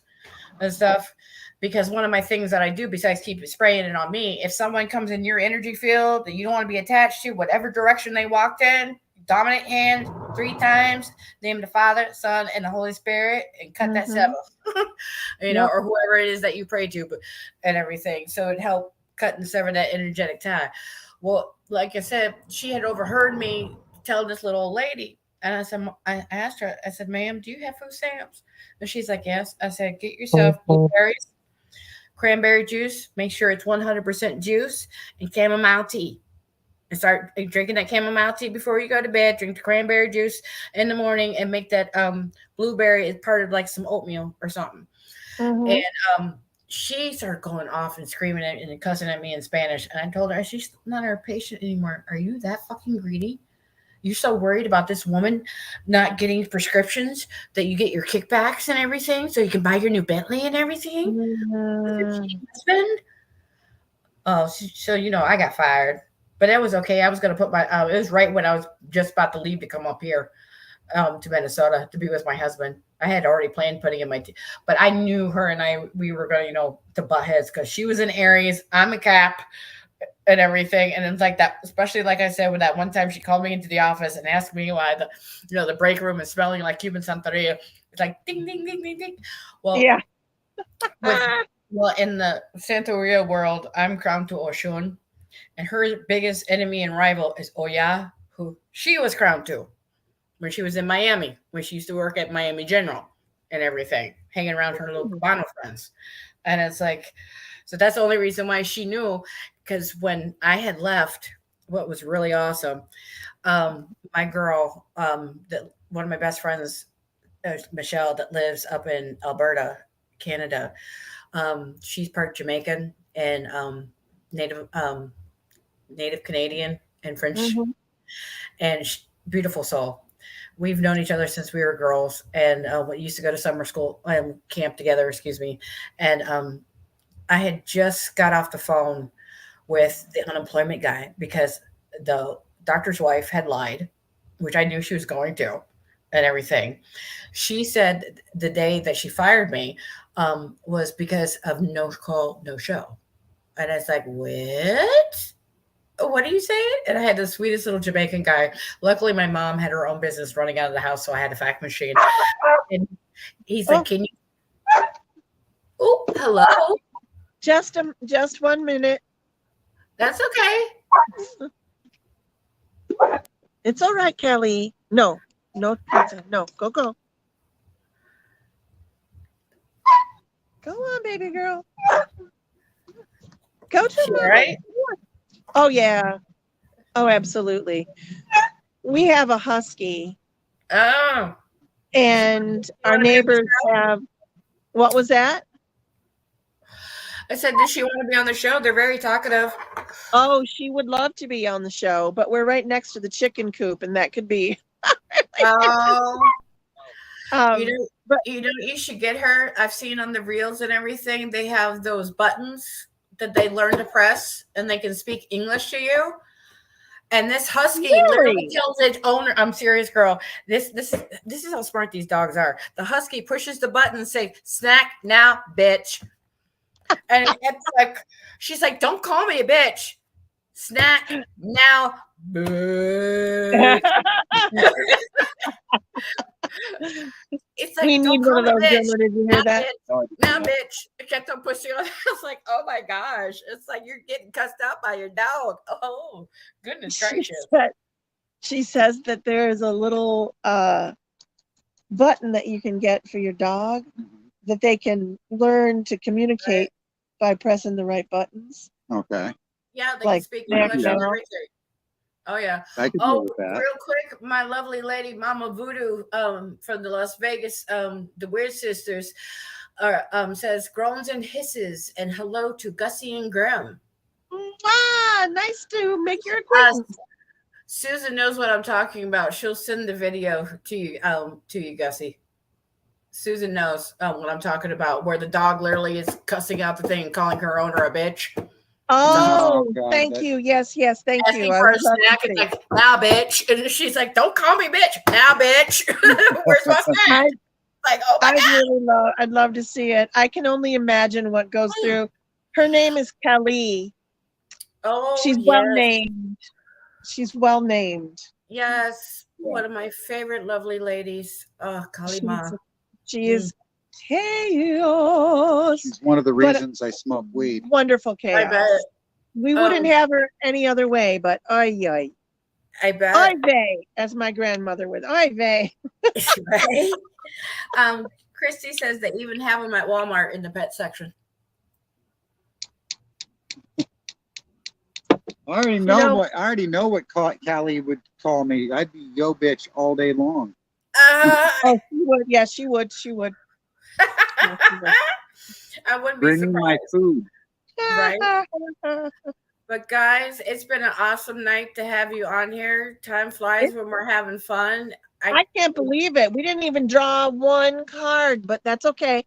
and stuff. Because one of my things that I do, besides keep spraying it on me, if someone comes in your energy field that you don't want to be attached to, whatever direction they walked in, dominant hand 3 times, name of the Father, Son, and the Holy Spirit, and cut that sever, or whoever it is that you pray to, and everything. So it helped cut and sever that energetic tie. Well, like I said, she had overheard me tell this little old lady, and I asked her, I said, "Ma'am, do you have food stamps?" And she's like, "Yes." I said, "Get yourself blueberries, cranberry juice, make sure it's 100% juice, and chamomile tea. And start drinking that chamomile tea before you go to bed. Drink the cranberry juice in the morning, and make that blueberry as part of like some oatmeal or something." And she started going off and screaming and cussing at me in Spanish. And I told her, "She's not our patient anymore. Are you that fucking greedy? You're so worried about this woman not getting prescriptions that you get your kickbacks and everything, so you can buy your new Bentley and everything with your cheap husband. Oh, so I got fired, but that was okay. I was gonna put my. It was right when I was just about to leave to come up here, to Minnesota to be with my husband. I had already planned putting in my, but I knew her and we were going to, to butt heads because she was an Aries, I'm a Cap, and everything. And it's like that, especially like I said, when that one time she called me into the office and asked me why the break room is smelling like Cuban Santeria. It's like ding, ding, ding, ding, ding. Well, yeah. Well, in the Santeria world, I'm crowned to Oshun, and her biggest enemy and rival is Oya, who she was crowned to when she was in Miami, when she used to work at Miami General and everything, hanging around her little Cubano friends. And it's like, so that's the only reason why she knew, because when I had left, what was really awesome, my girl, one of my best friends, Michelle, that lives up in Alberta, Canada, she's part Jamaican and Native Canadian and French, and beautiful soul. We've known each other since we were girls, and we used to go to summer school camp together. Excuse me, and I had just got off the phone with the unemployment guy because the doctor's wife had lied, which I knew she was going to, and everything. She said the day that she fired me was because of no call, no show, and I was like, what? What do you say? And I had the sweetest little Jamaican guy. Luckily, my mom had her own business running out of the house, so I had a fax machine. And he's like, "Can you?" Oh, hello. Just 1 minute. That's okay. It's all right, Kelly. No pizza. No, go. Go on, baby girl. Go to All right. Oh, yeah. Oh, absolutely. We have a husky. Oh. And our neighbors have, what was that? I said, does she want to be on the show? They're very talkative. Oh, she would love to be on the show, but we're right next to the chicken coop, and that could be. Oh. But you should get her. I've seen on the reels and everything, they have those buttons that they learn to press, and they can speak English to you. And this husky literally tells its owner, "I'm serious, girl. This is how smart these dogs are." The husky pushes the button and says, "Snack now, bitch." And it's like, she's like, "Don't call me a bitch. Snack now, bitch." It's like, we don't need call one of me those. bitch. Did you hear that? Now, bitch. I kept on pushing on. I was like, oh my gosh. It's like you're getting cussed out by your dog. Oh, goodness gracious. She says that there is a little button that you can get for your dog that they can learn to communicate by pressing the right buttons. Okay. Yeah, they can speak English and everything. Oh yeah. I could deal with that. Real quick, my lovely lady, Mama Voodoo, from the Las Vegas, the Weird Sisters, says groans and hisses and hello to Gussy and Grymm. Nice to make your acquaintance. Susan knows what I'm talking about. She'll send the video to you, Gussy. Susan knows what I'm talking about, where the dog literally is cussing out the thing and calling her owner a bitch. Oh, thank you. Yes, thank you. For a snack, it's like, now, bitch. And she's like, don't call me bitch. Now, bitch. Where's my snack? Like, oh my God. I'd love to see it. I can only imagine what goes through. Her name is Kelly. Oh, she's well named. She's well named. Yes. One of my favorite lovely ladies. Oh, Kalima. She is chaos. She's one of the reasons I smoke weed. Wonderful chaos. I bet. We wouldn't have her any other way, but I bet. Oy vey, as my grandmother would. Oy vey. Right? Christy says they even have them at Walmart in the pet section. I already know what Callie would call me. I'd be yo bitch all day long. Oh, she would. Yeah, she would. She would. I wouldn't be Bring surprised. my food. Right? But guys, it's been an awesome night to have you on here. Time flies when we're having fun. I can't believe it. We didn't even draw one card, but that's okay.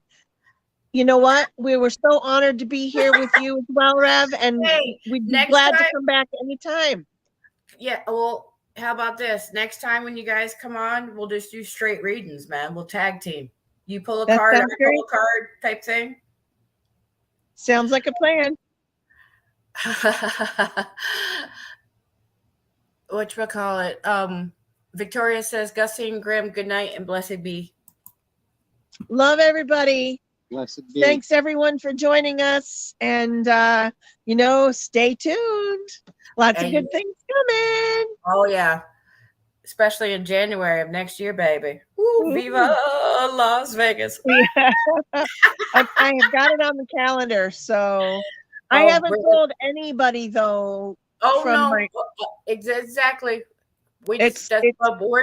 You know what? We were so honored to be here with you as well, Rev, and we'd be glad to come back anytime. Yeah, well, how about this? Next time when you guys come on, we'll just do straight readings, man. We'll tag team. You pull a card, I pull a card type thing. Sounds like a plan. Whatchamacallit? Victoria says, Gussy and Grymm, good night and blessed be. Love everybody. Blessed be. Thanks everyone for joining us. And stay tuned. Lots of good things coming. Oh yeah. Especially in January of next year, baby. Woo, Viva Las Vegas. Yeah. I have got it on the calendar, so I haven't told anybody though. Oh no, exactly. We're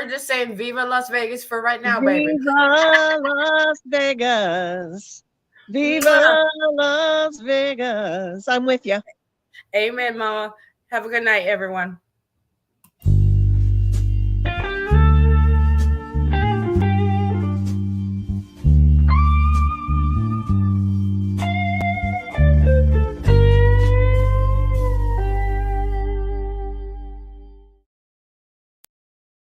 just saying Viva Las Vegas for right now, baby. Viva Las Vegas. Viva Las Vegas. I'm with you. Amen, Mama. Have a good night, everyone.